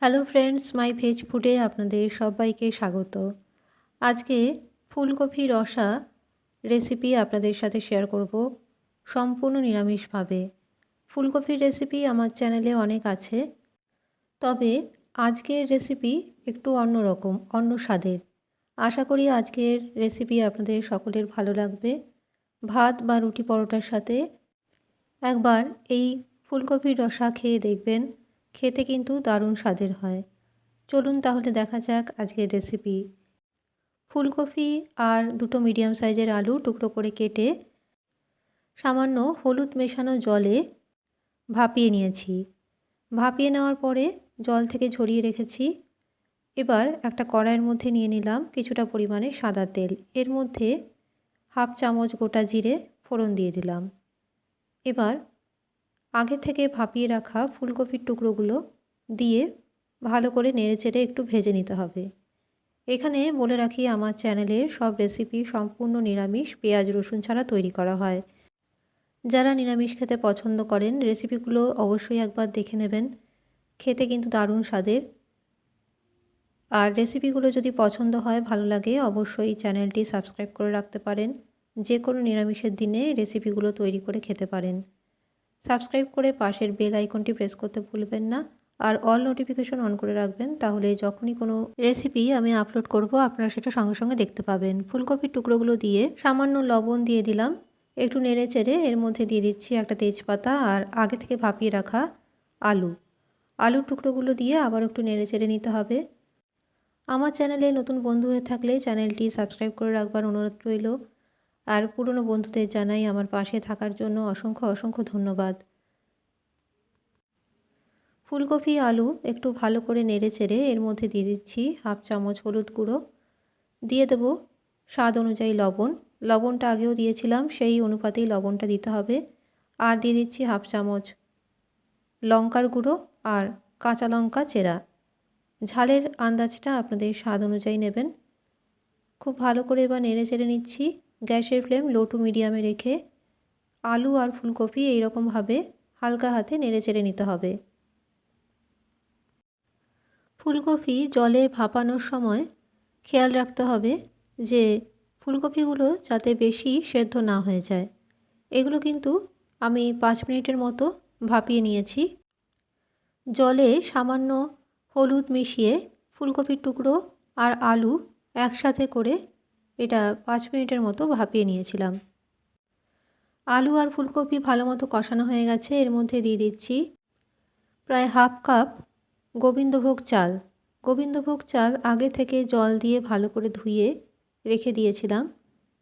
Hello friends, মাই veg ফুডে আপনাদের সবাইকে স্বাগত। আজকে ফুলকপি রসা রেসিপি আপনাদের সাথে শেয়ার করব সম্পূর্ণ নিরামিষভাবে। ফুলকপির রেসিপি আমার চ্যানেলে অনেক আছে, তবে আজকের রেসিপি একটু অন্যরকম, অন্য স্বাদের। আশা করি আজকের রেসিপি আপনাদের সকলের ভালো লাগবে। ভাত বা রুটি পরোটার সাথে একবার এই ফুলকপির রসা খেয়ে দেখবেন, খেতে কিন্তু দারুণ স্বাদের হয়। চলুন তাহলে দেখা যাক আজকের রেসিপি। ফুলকপি আর দুটো মিডিয়াম সাইজের আলু টুকরো করে কেটে সামান্য হলুদ মেশানো জলে ভাপিয়ে নিয়েছি। ভাপিয়ে নেওয়ার পরে জল থেকে ঝরিয়ে রেখেছি। এবার একটা কড়াইয়ের মধ্যে নিয়ে নিলাম কিছুটা পরিমাণে সাদা তেল। এর মধ্যে হাফ চামচ গোটা জিরে ফোড়ন দিয়ে দিলাম। এবার আগে থেকে ভাপিয়ে রাখা ফুলকপির টুকরোগুলো দিয়ে ভালো করে নেড়েচেড়ে একটু ভেজে নিতে হবে। এখানে বলে রাখি, আমার চ্যানেলের সব রেসিপি সম্পূর্ণ নিরামিষ, পেঁয়াজ রসুন ছাড়া তৈরি করা হয়। যারা নিরামিষ খেতে পছন্দ করেন রেসিপিগুলো অবশ্যই একবার দেখে নেবেন, খেতে কিন্তু দারুণ স্বাদের। আর রেসিপিগুলো যদি পছন্দ হয়, ভালো লাগে, অবশ্যই চ্যানেলটি সাবস্ক্রাইব করে রাখতে পারেন। যে কোনো নিরামিষের দিনে রেসিপিগুলো তৈরি করে খেতে পারেন। সাবস্ক্রাইব করে পাশের বেল আইকনটি প্রেস করতে ভুলবেন না, আর অল নোটিফিকেশন অন করে রাখবেন, তাহলে যখনই কোনো রেসিপি আমি আপলোড করব আপনারা সেটা সঙ্গে সঙ্গে দেখতে পাবেন। ফুলকপির টুকরোগুলো দিয়ে সামান্য লবণ দিয়ে দিলাম, একটু নেড়ে চেড়ে এর মধ্যে দিয়ে দিচ্ছি একটা তেজপাতা আর আগে থেকে ভাপিয়ে রাখা আলুর টুকরোগুলো দিয়ে আবার একটু নেড়ে চেড়ে নিতে হবে। আমার চ্যানেলে নতুন বন্ধু হয়ে থাকলে চ্যানেলটি সাবস্ক্রাইব করে রাখবার অনুরোধ রইল। আর পুরনো বন্ধুদের জানাই আমার পাশে থাকার জন্য অসংখ্য অসংখ্য ধন্যবাদ। ফুলকপি আলু একটু ভালো করে নেড়ে চেড়ে এর মধ্যে দিয়ে দিচ্ছি হাফ চামচ হলুদ গুঁড়ো, দিয়ে দেবো স্বাদ অনুযায়ী লবণ। লবণটা আগেও দিয়েছিলাম, সেই অনুপাতেই লবণটা দিতে হবে। আর দিয়ে দিচ্ছি হাফ চামচ লঙ্কার গুঁড়ো আর কাঁচা লঙ্কা চেরা। ঝালের আন্দাজটা আপনাদের স্বাদ অনুযায়ী নেবেন। খুব ভালো করে এবার নেড়ে চেড়ে নিচ্ছি। গ্যাসের ফ্লেম লো টু মিডিয়ামে রেখে আলু আর ফুলকপি এইরকমভাবে হালকা হাতে নেড়ে চেড়ে নিতে হবে। ফুলকপি জলে ভাপানোর সময় খেয়াল রাখতে হবে যে ফুলকপিগুলো যাতে বেশি সেদ্ধ না হয়ে যায়। এগুলো কিন্তু আমি 5 মিনিটের মতো ভাপিয়ে নিয়েছি। জলে সামান্য হলুদ মিশিয়ে ফুলকপির টুকরো আর আলু একসাথে করে এটা 5 মিনিটের মতো ভাপিয়ে নিয়েছিলাম। আলু আর ফুলকপি ভালো মতো কষানো হয়ে গেছে। এর মধ্যে দিয়ে দিচ্ছি প্রায় হাফ কাপ গোবিন্দভোগ চাল। গোবিন্দভোগ চাল আগে থেকে জল দিয়ে ভালো করে ধুয়ে রেখে দিয়েছিলাম।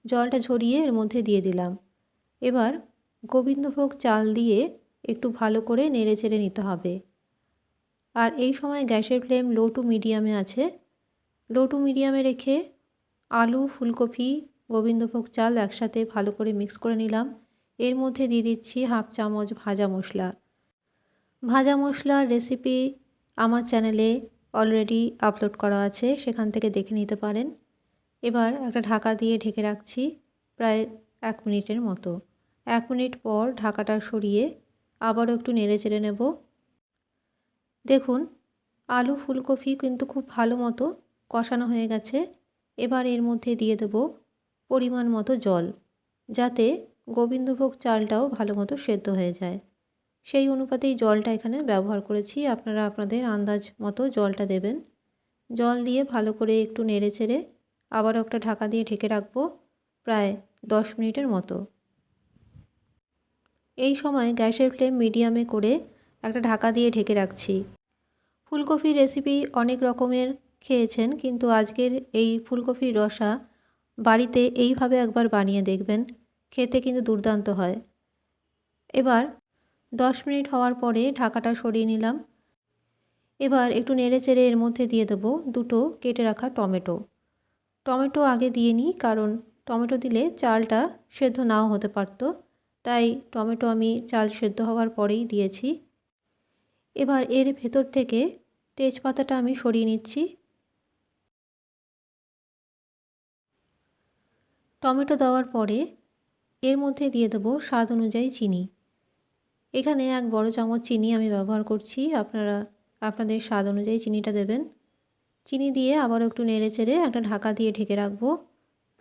জলটা ঝরিয়ে এর মধ্যে দিয়ে দিলাম। এবার গোবিন্দভোগ চাল দিয়ে একটু ভালো করে নেড়ে চেড়ে নিতে হবে। আর এই সময় গ্যাসের ফ্লেম লো টু মিডিয়ামে আছে। লো টু মিডিয়ামে রেখে আলু, ফুলকপি, গোবিন্দভোগ চাল একসাথে ভালো করে মিক্স করে নিলাম। এর মধ্যে দিয়ে দিচ্ছি হাফ চামচ ভাজা মশলা। ভাজা মশলার রেসিপি আমার চ্যানেলে অলরেডি আপলোড করা আছে, সেখান থেকে দেখে নিতে পারেন। এবার একটা ঢাকা দিয়ে ঢেকে রাখছি প্রায় 1 মিনিটের মতো। 1 মিনিট পর ঢাকাটা সরিয়ে আবারও একটু নেড়ে চেড়ে নেব। দেখুন আলু ফুলকপি কিন্তু খুব ভালো মতো কষানো হয়ে গেছে। এবার এর মধ্যে দিয়ে দেব পরিমাণ মতো জল, যাতে গোবিন্দভোগ চালটাও ভালো মতো সেদ্ধ হয়ে যায়। সেই অনুপাতেই জলটা এখানে ব্যবহার করেছি। আপনারা আপনাদের আন্দাজ মতো জলটা দেবেন। জল দিয়ে ভালো করে একটু নেড়ে চেড়ে আবারও একটা ঢাকা দিয়ে ঢেকে রাখবো প্রায় 10 মিনিটের মতো। এই সময় গ্যাসের ফ্লেম মিডিয়ামে করে একটা ঢাকা দিয়ে ঢেকে রাখছি। ফুলকপির রেসিপি অনেক রকমের খেয়েছেন, কিন্তু আজকের এই ফুলকপির রসা বাড়িতে এইভাবে একবার বানিয়ে দেখবেন, খেতে কিন্তু দুর্দান্ত হয়। এবার 10 মিনিট হওয়ার পরে ঢাকাটা সরিয়ে নিলাম। এবার একটু নেড়ে চেড়ে এর মধ্যে দিয়ে দেবো দুটো কেটে রাখা টমেটো। টমেটো আগে দিয়ে নিই, কারণ টমেটো দিলে চালটা সেদ্ধ নাও হতে পারত, তাই টমেটো আমি চাল সেদ্ধ হওয়ার পরেই দিয়েছি। এবার এর ভেতর থেকে তেজপাতাটা আমি সরিয়ে নিচ্ছি। টমেটো দেওয়ার পরে এর মধ্যে দিয়ে দেবো স্বাদ অনুযায়ী চিনি। এখানে 1 বড় চামচ চিনি আমি ব্যবহার করছি। আপনারা আপনাদের স্বাদ অনুযায়ী চিনিটা দেবেন। চিনি দিয়ে আবারও একটু নেড়ে চেড়ে একটা ঢাকা দিয়ে ঢেকে রাখবো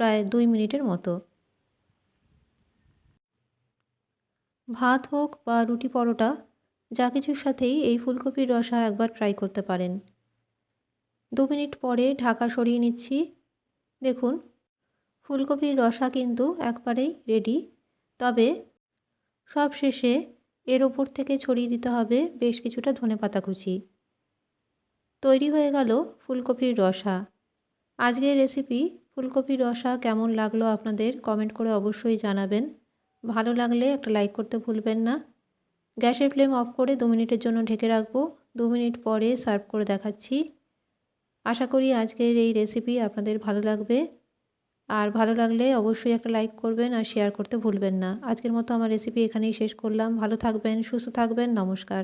প্রায় 2 মিনিটের মতো। ভাত হোক বা রুটি পরোটা যা কিছুর সাথেই এই ফুলকপির রসা একবার ট্রাই করতে পারেন। 2 মিনিট পরে ঢাকা সরিয়ে নিচ্ছি। দেখুন ফুলকপির রসা কিন্তু একবারেই রেডি। তবে সব শেষে এর ওপর থেকে ছড়িয়ে দিতে হবে বেশ কিছুটা ধনেপাতা কুচি। তৈরি হয়ে গেল ফুলকপির রসা। আজকের রেসিপি ফুলকপির রসা কেমন লাগলো আপনাদের কমেন্ট করে অবশ্যই জানাবেন। ভালো লাগলে একটা লাইক করতে ভুলবেন না। গ্যাসের ফ্লেম অফ করে 2 মিনিটের জন্য ঢেকে রাখবো। 2 মিনিট পরে সার্ভ করে দেখাচ্ছি। আশা করি আজকের এই রেসিপি আপনাদের ভালো লাগবে। আর ভালো লাগলে অবশ্যই একটা লাইক করবেন আর শেয়ার করতে ভুলবেন না। আজকের মতো আমার রেসিপি এখানেই শেষ করলাম। ভালো থাকবেন, সুস্থ থাকবেন। নমস্কার।